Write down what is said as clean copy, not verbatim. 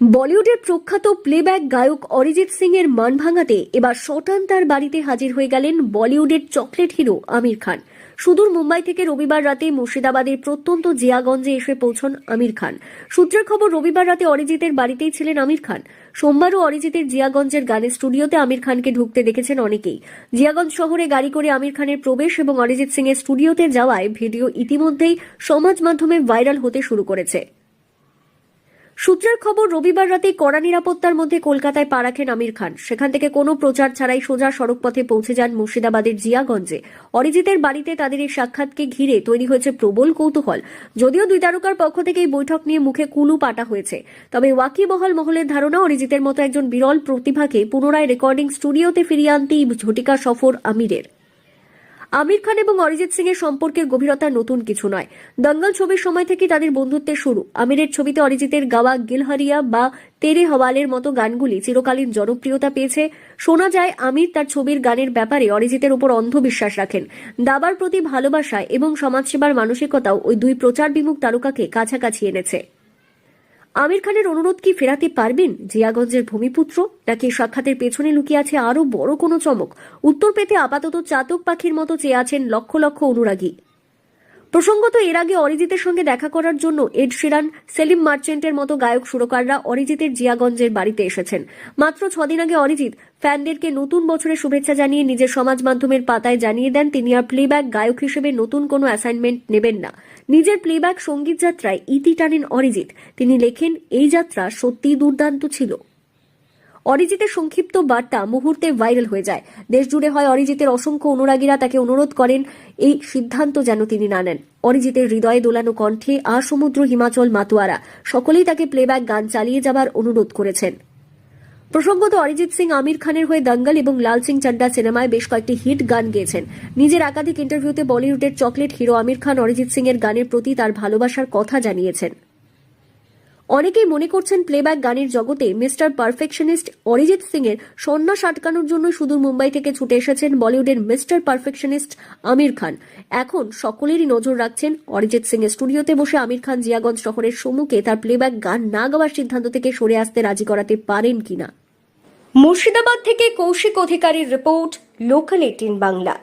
বলিউডের প্রখ্যাত প্লেব্যাক গায়ক অরিজিৎ সিং এর মান ভাঙাতে এবার সটান তার বাড়িতে হাজির হয়ে গেলেন বলিউডের চকলেট হিরো আমির খান। সুদূর মুম্বাই থেকে রবিবার রাতে মুর্শিদাবাদের প্রত্যন্ত জিয়াগঞ্জে এসে পৌঁছন আমির খান। সূত্রের খবর, রবিবার রাতে অরিজিতের বাড়িতেই ছিলেন আমির খান। সোমবারও অরিজিতের জিয়াগঞ্জের গানের স্টুডিওতে আমির খানকে ঢুকতে দেখেছেন অনেকেই। জিয়াগঞ্জ শহরে গাড়ি করে আমির খানের প্রবেশ এবং অরিজিৎ সিং এর স্টুডিওতে যাওয়ায় ভিডিও ইতিমধ্যেই সমাজ মাধ্যমে ভাইরাল হতে শুরু করেছে। সূত্রের খবর, রবিবার রাতে কড়া নিরাপত্তার মধ্যে কলকাতায় পা রাখেন আমির খান। সেখান থেকে কোনো প্রচার ছাড়াই সোজা সড়কপথে পৌঁছে যান মুর্শিদাবাদের জিয়াগঞ্জে। অরিজিতের বাড়িতে তাদের এই সাক্ষাৎকে ঘিরে তৈরি হয়েছে প্রবল কৌতূহল। যদিও দুই তারকার পক্ষ থেকে এই বৈঠক নিয়ে মুখে কুলু পাটা হয়েছে, তবে ওয়াকিবহাল মহলের ধারণা অরিজিতের মতো একজন বিরল প্রতিভাকে পুনরায় রেকর্ডিং স্টুডিওতে ফিরিয়ে আনতেই ঝটিকা সফর আমিরের। আমির খান এবং অরিজিৎ সিং এর সম্পর্কের গভীরতা নতুন কিছু নয়। দঙ্গল ছবির সময় থেকে তাদের বন্ধুত্বের শুরু। আমিরের ছবিতে অরিজিতের গাওয়া গিলহরিয়া বা তেরে হওয়ালের মতো গানগুলি চিরকালীন জনপ্রিয়তা পেয়েছে। শোনা যায় আমির তার ছবির গানের ব্যাপারে অরিজিতের উপর অন্ধবিশ্বাস রাখেন। দাবার প্রতি ভালোবাসা এবং সমাজসেবার মানসিকতাও ওই দুই প্রচার বিমুখ তারকাকে কাছাকাছি এনেছে। আমির খানের অনুরোধ কি ফেরাতে পারবেন জিয়াগঞ্জের ভূমিপুত্র, নাকি সাক্ষাতের পেছনে লুকিয়ে আছে আরো বড় কোনো চমক? উত্তর পেতে আপাতত চাতক পাখির মতো চেয়ে আছেন লক্ষ লক্ষ অনুরাগী। প্রসঙ্গত, এর আগে অরিজিতের সঙ্গে দেখা করার জন্য এড শিরান, সেলিম মার্চেন্টের মতো গায়ক সুরকাররা অরিজিতের জিয়াগঞ্জের বাড়িতে এসেছেন। মাত্র 6 দিন আগে অরিজিৎ ফ্যানদেরকে নতুন বছরের শুভেচ্ছা জানিয়ে নিজের সমাজ মাধ্যমের পাতায় জানিয়ে দেন তিনি আর প্লেব্যাক গায়ক হিসেবে নতুন কোনো অ্যাসাইনমেন্ট নেবেন না। নিজের প্লেব্যাক সঙ্গীত যাত্রায় ইতি টানেন অরিজিৎ। তিনি লেখেন, এই যাত্রা সত্যিই দুর্দান্ত ছিল। অরিজিতের সংক্ষিপ্ত বার্তা মুহূর্তে ভাইরাল হয়ে যায়। দেশ জুড়ে হয় অরিজিতের অসংখ্য অনুরাগীরা তাকে অনুরোধ করেন এই সিদ্ধান্ত যেন তিনি না নেন। অরিজিতের হৃদয়ে দোলানো কণ্ঠে সমুদ্র, হিমাচল, মাতোয়ারা সকলেই তাকে প্লেব্যাক গান চালিয়ে যাবার অনুরোধ করেছেন। প্রসঙ্গত, অরিজিৎ সিং আমির খানের হয়ে দঙ্গল এবং লাল সিং চাড্ডা সিনেমায় বেশ কয়েকটি হিট গান গেয়েছেন। নিজের একাধিক ইন্টারভিউতে বলিউডের চকলেট হিরো আমির খান অরিজিৎ সিং এর গানের প্রতি তার ভালোবাসার কথা জানিয়েছেন। অনেকেই মনে করছেন প্লেব্যাক গানের জগতে মিস্টার পারফেকশনিস্ট অরিজিৎ সিং এর সন্ন্যাস আটকানোর জন্য সুদূর মুম্বাই থেকে ছুটে এসেছেন বলিউডের মিস্টার পারফেকশনিস্ট আমির খান। এখন সকলেরই নজর রাখছেন অরিজিৎ সিং এর স্টুডিওতে বসে আমির খান জিয়াগঞ্জ শহরের সম্মুখে তার প্লেব্যাক গান না গাওয়ার সিদ্ধান্ত থেকে সরে আসতে রাজি করাতে পারেন কিনা। মুর্শিদাবাদ থেকে কৌশিক অধিকারীর রিপোর্ট, লোকাল 18 বাংলা।